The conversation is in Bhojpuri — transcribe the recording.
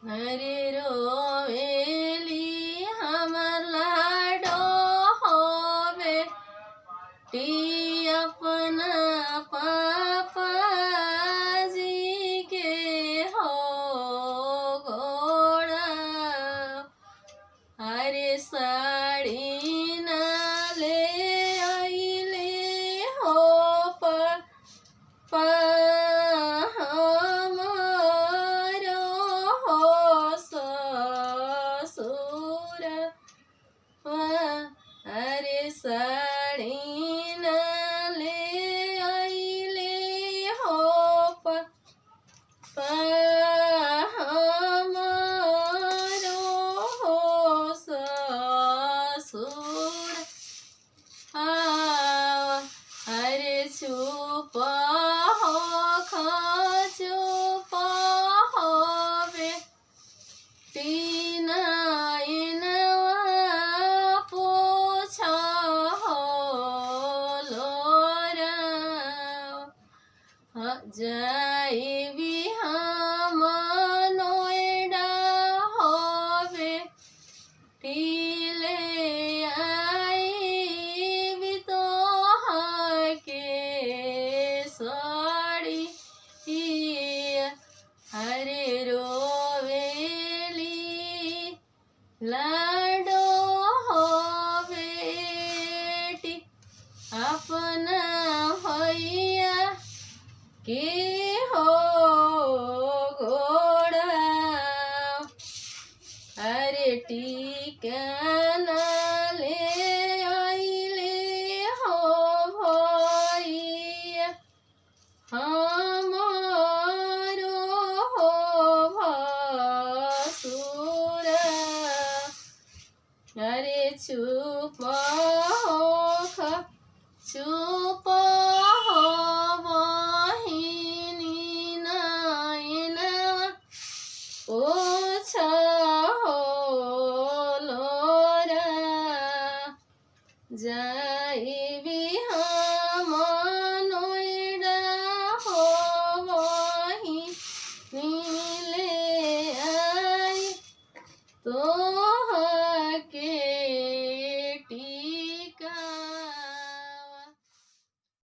अरे रोवेली हमर लाडो होवे टी अपना पापा जी के हो घोड़ा। अरे साड़ी ना ले आइले हो हमारो हो ससुर। अरे साड़ी ना ले आइले हो हमारो हो ससुर। अरे चुप हो चुप होवे तीना पूछ हो लोरा। जाइबी हम नोएडा होवे टीले आई तो के साड़ी। हरे रोवेली लाडो हो बेटी अपना भैया के हो घोड़ा। अरे टीकाना ले आइले हो भैया हमारो हो भसुर। अरे चुप हो चुप हो बहिनी नाइना पूछ हो लोरा। जा